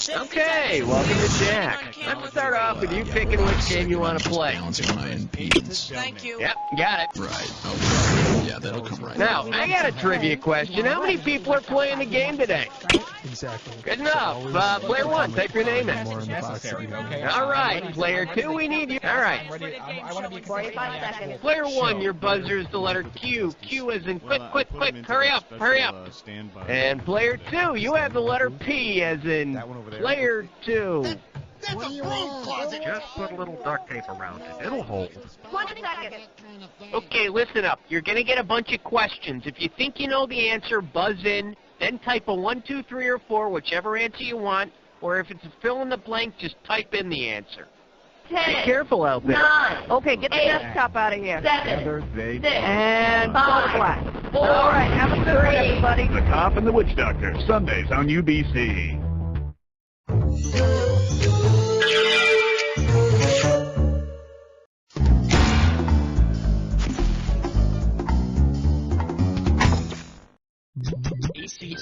Okay, welcome to Jack. Let's start off with you picking which game you want to play. Thank you. Yep, got it. Right, okay. Yeah, that'll come right Now, I got a trivia question. How many people are playing the game today? Exactly. Good enough. Player one, type your name in. All right, player two, we need you. All right. I want to be 45 seconds. Player one, your buzzer is the letter Q. Q as in quick, quick, quick. Hurry up, hurry up. And player two, you have the letter P as in player two. That's a broom closet! Just put a little duct tape around it. It'll hold. 20 seconds. Okay, listen up. You're going to get a bunch of questions. If you think you know the answer, buzz in. Then type a 1, 2, 3, or 4, whichever answer you want. Or if it's a fill in the blank, just type in the answer. 10. Be careful out there. 9. Okay, get the 8, desktop out of here. 7. 6. And 5. black. 4. All right, have a good one, everybody. The Cop and the Witch Doctor, Sundays on UBC.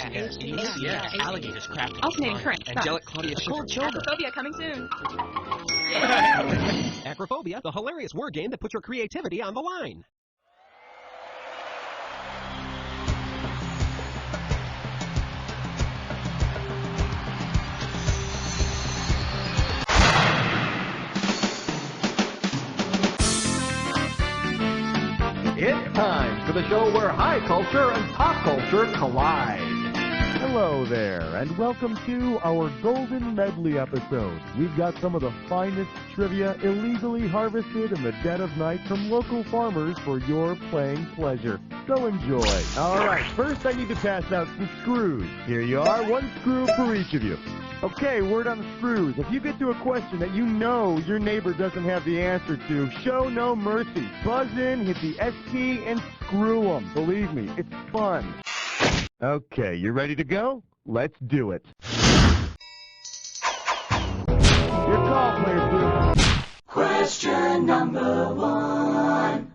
ACS, alligators craft. Alternating current. Angelic Claudia Cold shoulder. Acrophobia coming soon. Acrophobia, the hilarious word game that puts your creativity on the line. It's time for the show where high culture and pop culture collide. Hello there, and welcome to our Golden Medley episode. We've got some of the finest trivia illegally harvested in the dead of night from local farmers for your playing pleasure. So enjoy. All right, first I need to pass out some screws. Here you are, one screw for each of you. Okay, word on the screws. If you get to a question that you know your neighbor doesn't have the answer to, show no mercy. Buzz in, hit the S key, and screw them. Believe me, it's fun. Okay, you ready to go? Let's do it. Your call, player two. Question number 1.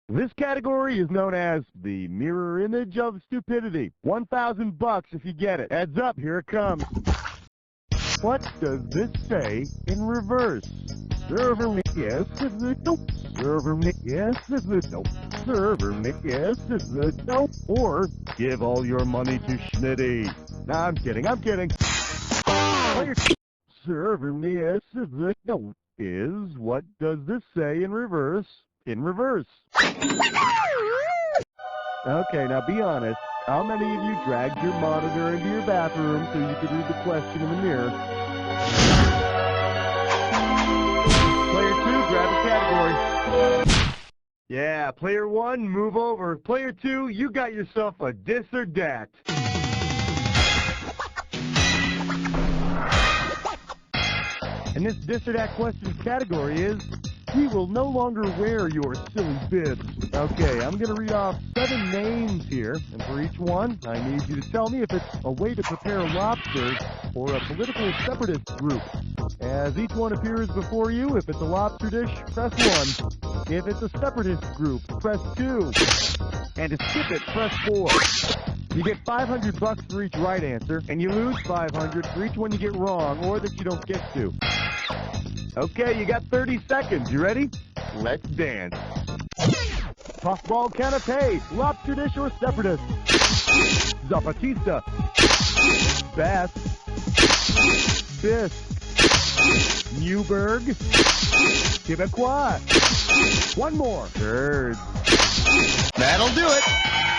This category is known as the mirror image of stupidity. $1,000 if you get it. Heads up, here it comes. What does this say in reverse? Server me, yes, no. Server me, yes, no. Server me, yes, no. Or give all your money to Schmitty. Nah, I'm kidding. Server me, yes, no. Is what does this say in reverse? In reverse. Okay, now be honest. How many of you dragged your monitor into your bathroom so you could read the question in the mirror? Player 2, grab a category. Yeah, player 1, move over. Player 2, you got yourself a dis or dat. And this dis or dat question category is, we will no longer wear your silly bibs. Okay, I'm going to read off 7 names here, and for each one, I need you to tell me if it's a way to prepare lobsters or a political separatist group. As each one appears before you, if it's a lobster dish, press 1. If it's a separatist group, press 2. And to skip it, press 4. You get $500 for each right answer, and you lose $500 for each one you get wrong or that you don't get to. Okay, you got 30 seconds. You ready? Let's dance. Puffball canapé, lobster dish or separatist? Zapatista. Bass. Bisque. Newburgh. Quebecois. One more. Birds. That'll do it.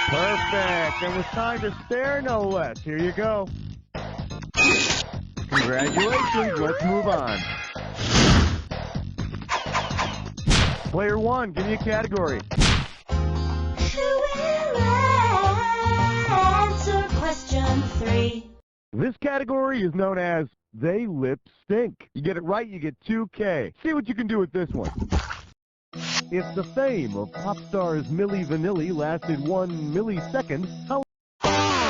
Perfect. And with time to spare, no less. Here you go. Congratulations. Let's move on. Player 1, give me a category. Who will answer question 3? This category is known as They Lip Stink. You get it right, you get 2K. See what you can do with this one. If the fame of pop stars Milli Vanilli lasted 1 millisecond, how...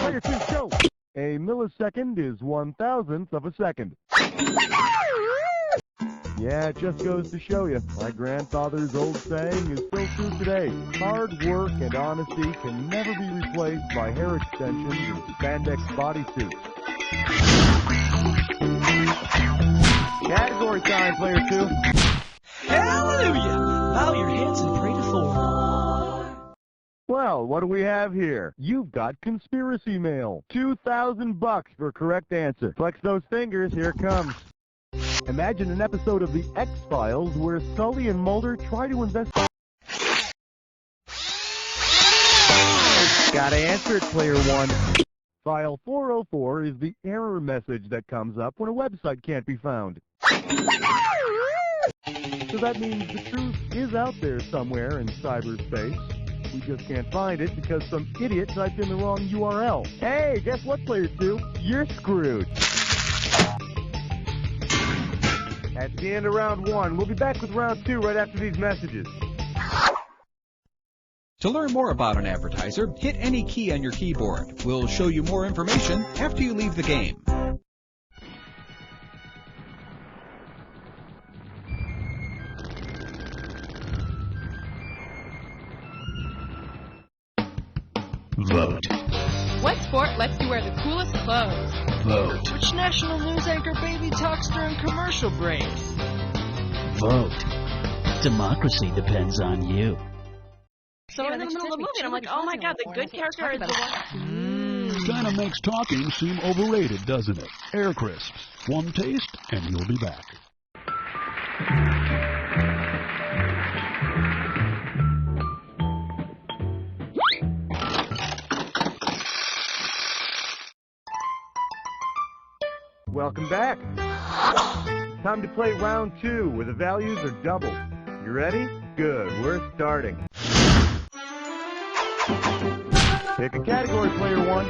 Player 2, show! A millisecond is 1,000th of a second. Yeah, it just goes to show you. My grandfather's old saying is still true today. Hard work and honesty can never be replaced by hair extensions and spandex bodysuits. Category time, player 2. Hallelujah! Bow your heads and pray to Thor. Well, what do we have here? You've got conspiracy mail. $2,000 for correct answer. Flex those fingers, here it comes. Imagine an episode of The X-Files where Scully and Mulder try to investigate. Gotta answer it, player 1. File 404 is the error message that comes up when a website can't be found. So that means the truth is out there somewhere in cyberspace. We just can't find it because some idiot typed in the wrong URL. Hey, guess what, player 2? You're screwed. That's the end of round 1. We'll be back with round 2 right after these messages. To learn more about an advertiser, hit any key on your keyboard. We'll show you more information after you leave the game. Vote. What sport lets you wear the coolest clothes? Vote. Which national news anchor baby talks during commercial breaks? Vote. Democracy depends on you. So in the middle of the movie, I'm like, oh my god, the good character is the one. Kinda makes talking seem overrated, doesn't it? Air Crisps. One taste, and you'll be back. Welcome back. Time to play round 2, where the values are double. You ready? Good, we're starting. Pick a category, player 1.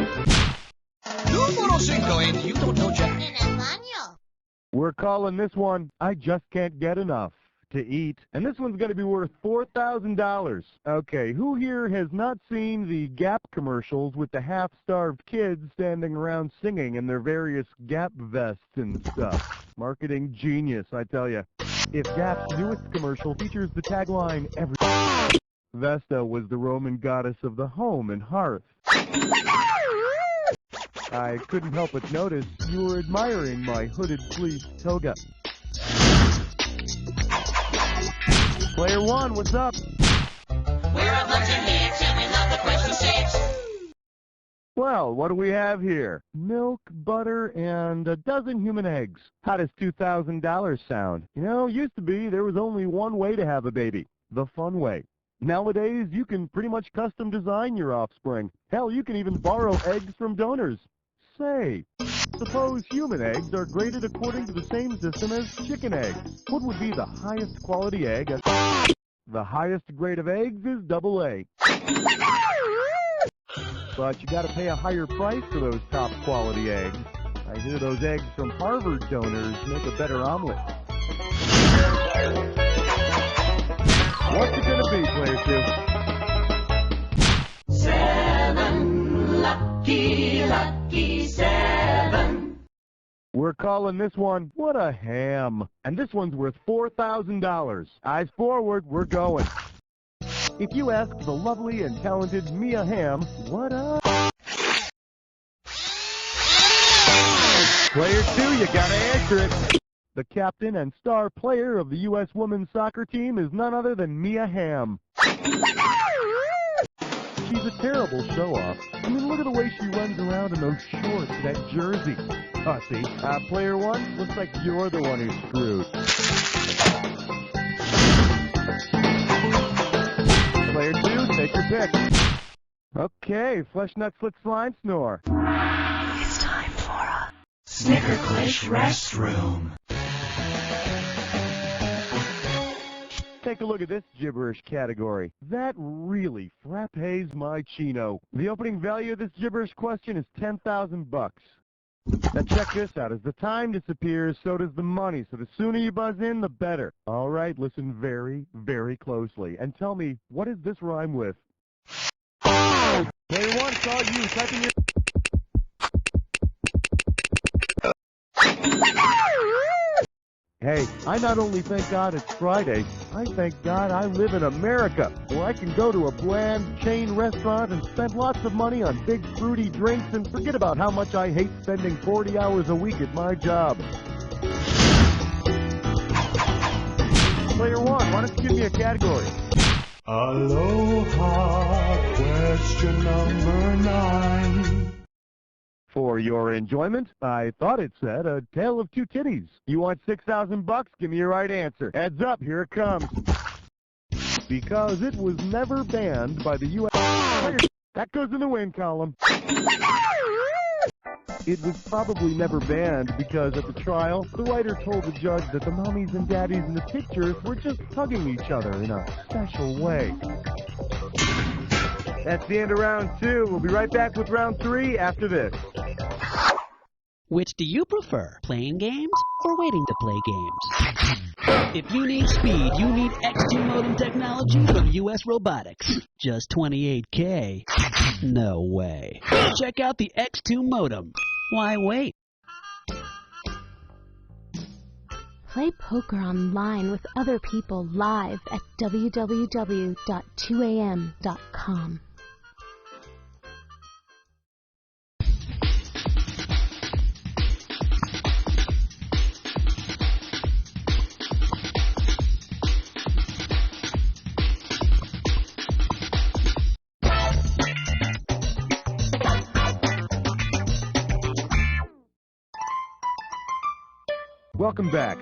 Numero 5, and you don't know Jack. We're calling this one, I Just Can't Get Enough to Eat. And this one's going to be worth $4,000. Okay, who here has not seen the Gap commercials with the half-starved kids standing around singing in their various Gap vests and stuff? Marketing genius, I tell you. If Gap's newest commercial features the tagline, every... Vesta was the Roman goddess of the home and hearth. I couldn't help but notice you were admiring my hooded fleece toga. Player 1, what's up? We're a bunch of hicks and we love the question 6. Well, what do we have here? Milk, butter, and a dozen human eggs. How does $2,000 sound? You know, used to be there was only one way to have a baby. The fun way. Nowadays, you can pretty much custom design your offspring. Hell, you can even borrow eggs from donors. Say, suppose human eggs are graded according to the same system as chicken eggs. What would be the highest quality egg? The highest grade of eggs is AA. But you gotta pay a higher price for those top quality eggs. I hear those eggs from Harvard donors make a better omelet. What's it gonna be, player 2? 7, lucky 7. We're calling this one, What a Ham. And this one's worth $4,000. Eyes forward, we're going. If you ask the lovely and talented Mia Hamm, what up? Player 2, you gotta answer it. The captain and star player of the U.S. women's soccer team is none other than Mia Hamm. She's a terrible show-off. I mean, look at the way she runs around in those shorts, that jersey. Pussy. Player 1, looks like you're the one who's screwed. Player 2, take your pick. Okay, Flesh Nut Slit Slime Snore. It's time for a Snickerclish restroom. Take a look at this gibberish category. That really frappes my chino. The opening value of this gibberish question is $10,000. Now check this out. As the time disappears, so does the money. So the sooner you buzz in, the better. All right, listen very, very closely. And tell me, what does this rhyme with? Player 1, it's all you. Type in your... Hey, I not only thank God it's Friday, I thank God I live in America, where I can go to a bland chain restaurant and spend lots of money on big fruity drinks and forget about how much I hate spending 40 hours a week at my job. Player one, why don't you give me a category? Aloha, question number 9. For your enjoyment, I thought it said A Tale of Two Titties. You want $6,000? Give me your right answer. Heads up, here it comes. Because it was never banned by the U.S. That goes in the win column. It was probably never banned because at the trial, the writer told the judge that the mommies and daddies in the pictures were just hugging each other in a special way. That's the end of round 2. We'll be right back with round 3 after this. Which do you prefer, playing games or waiting to play games? If you need speed, you need X2 modem technology from US Robotics. Just 28K? No way. Check out the X2 modem. Why wait? Play poker online with other people live at www.2am.com. Welcome back.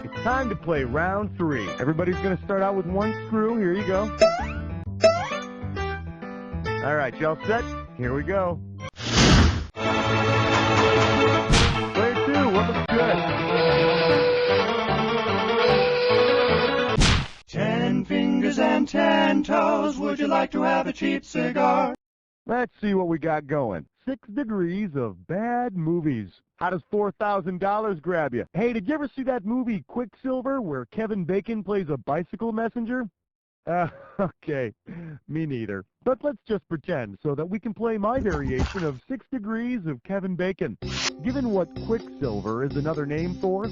It's time to play round 3. Everybody's going to start out with one screw. Here you go. All right, y'all set? Here we go. Player 2, what looks good? 10 fingers and 10 toes. Would you like to have a cheap cigar? Let's see what we got going. 6 degrees of bad movies. How does $4,000 grab you? Hey, did you ever see that movie Quicksilver where Kevin Bacon plays a bicycle messenger? Okay, me neither. But let's just pretend so that we can play my variation of 6 degrees of Kevin Bacon. Given what Quicksilver is another name for,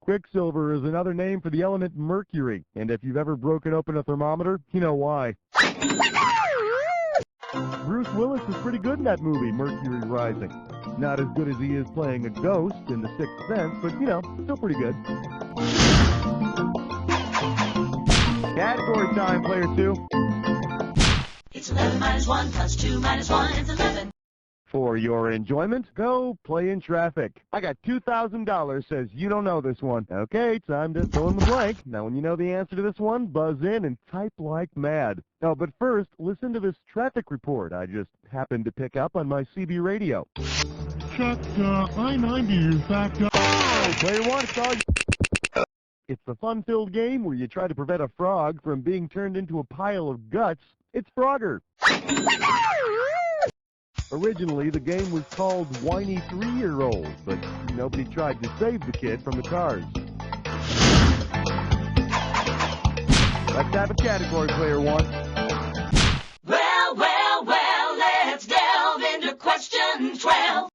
Quicksilver is another name for the element mercury. And if you've ever broken open a thermometer, you know why. Bruce Willis is pretty good in that movie, Mercury Rising. Not as good as he is playing a ghost in The Sixth Sense, but, you know, still pretty good. Category time, player 2. It's 11 minus 1 plus 2 minus 1 is 11. For your enjoyment, go play in traffic. I got $2,000 says you don't know this one. Okay, time to fill in the blank. Now when you know the answer to this one, buzz in and type like mad. Oh, but first, listen to this traffic report I just happened to pick up on my CB radio. Check I-90 is backed up. Player 1, it's all you. It's a fun-filled game where you try to prevent a frog from being turned into a pile of guts. It's Frogger. Originally, the game was called Whiny 3-Year-Old, but nobody tried to save the kid from the cars. Let's have a category, player 1. Well, let's delve into question 12.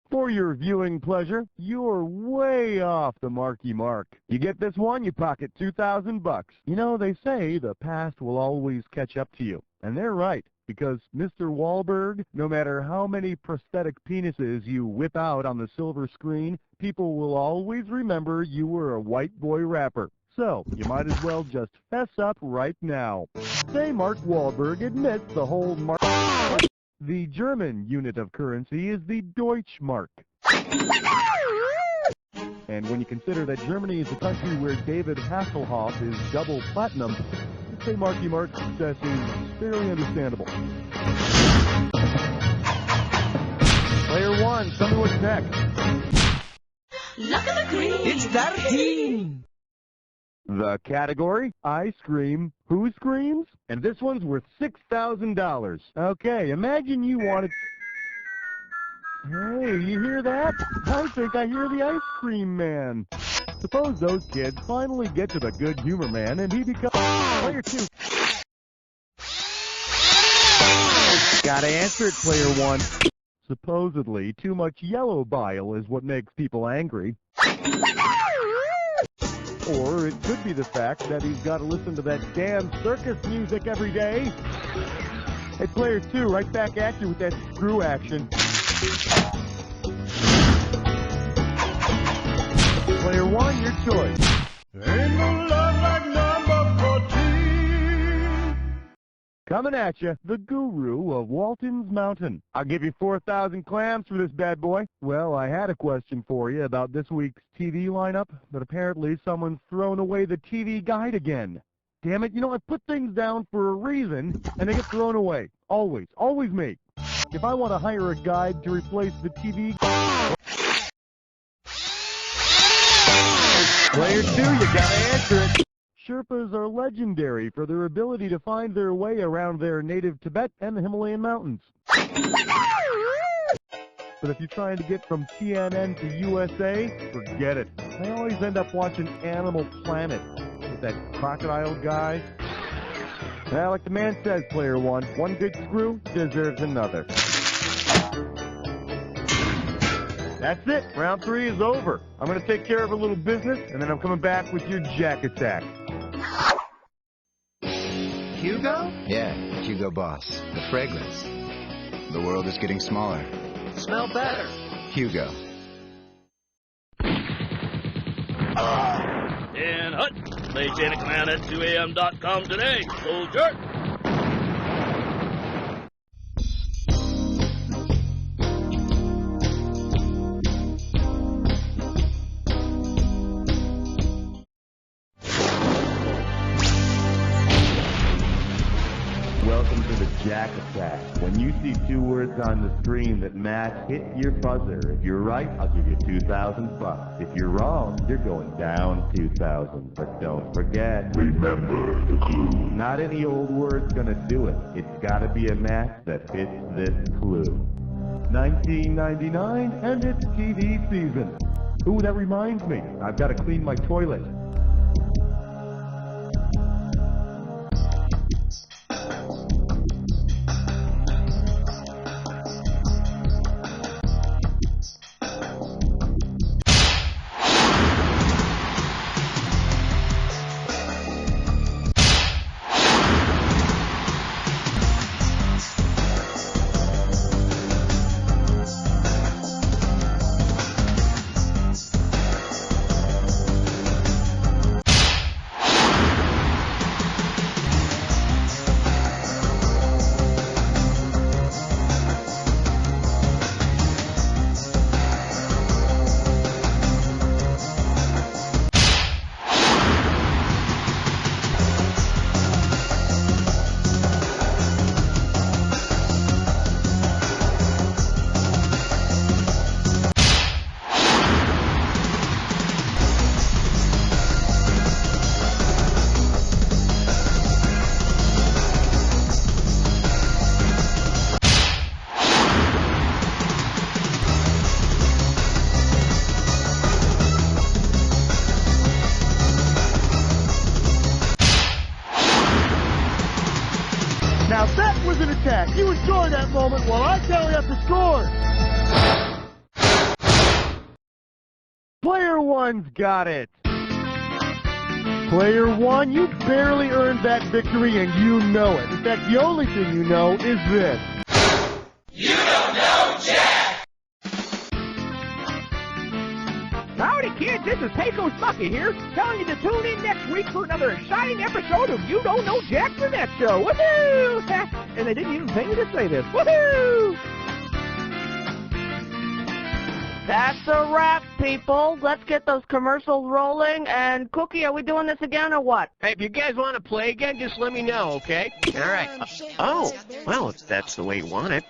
For your viewing pleasure, you're way off the Marky mark. You get this one, you pocket $2,000. You know, they say the past will always catch up to you. And they're right, because Mr. Wahlberg, no matter how many prosthetic penises you whip out on the silver screen, people will always remember you were a white boy rapper. So, you might as well just fess up right now. Say Mark Wahlberg admits the whole mark. The German unit of currency is the Deutschmark. And when you consider that Germany is the country where David Hasselhoff is double platinum, you'd say Marky Mark's success is fairly understandable. Player 1, tell me what's next. Look at the green. It's 13. The category, I scream, who screams? And this one's worth $6,000. Okay, imagine you wanted... Hey, you hear that? I think I hear the ice cream man. Suppose those kids finally get to the good humor man and he becomes... Player 2. Gotta answer it, player 1. supposedly too much yellow bile is what makes people angry. Or it could be the fact that he's got to listen to that damn circus music every day. Hey, player 2, right back at you with that screw action. Player 1, your choice. Ain't no love like number 14. Coming at you, the guru of Walton's Mountain. I'll give you 4,000 clams for this bad boy. Well, I had a question for you about this week's TV lineup, but apparently someone's thrown away the TV guide again. Damn it, you know, I put things down for a reason, and they get thrown away. Always. Always me. If I want to hire a guide to replace the TV... Player 2, you gotta answer it. Sherpas are legendary for their ability to find their way around their native Tibet and the Himalayan mountains. But if you're trying to get from TNN to USA, forget it. I always end up watching Animal Planet with that crocodile guy. Well, like the man says, player 1, one good screw deserves another. That's it. Round 3 is over. I'm going to take care of a little business, and then I'm coming back with your jack attack. Hugo? Yeah, Hugo Boss. The fragrance. The world is getting smaller. Smell better. Hugo. And hut. Play chain of command at 2am.com today, soldier. Welcome to the Jack Attack. When you see 2 words on the screen that match, hit your buzzer. If you're right, I'll give you 2,000 bucks. If you're wrong, you're going down 2,000. But don't forget, remember the clue. Not any old word's gonna do it. It's gotta be a match that fits this clue. 1999, and it's TV season. Ooh, that reminds me. I've gotta clean my toilet. Now that was an attack. You enjoy that moment while I tally up the score. Player 1's got it. Player 1, you barely earned that victory and you know it. In fact, the only thing you know is this. You don't know Jack! Howdy kids, this is Pecos Bucky here, telling you to tune in next week for another exciting episode of You Don't Know Jack for Netshow. Woohoo! And they didn't even pay me to say this. Woohoo! That's a wrap, people. Let's get those commercials rolling. And Cookie, are we doing this again or what? Hey, if you guys want to play again, just let me know, okay? All right. Oh, well, if that's the way you want it.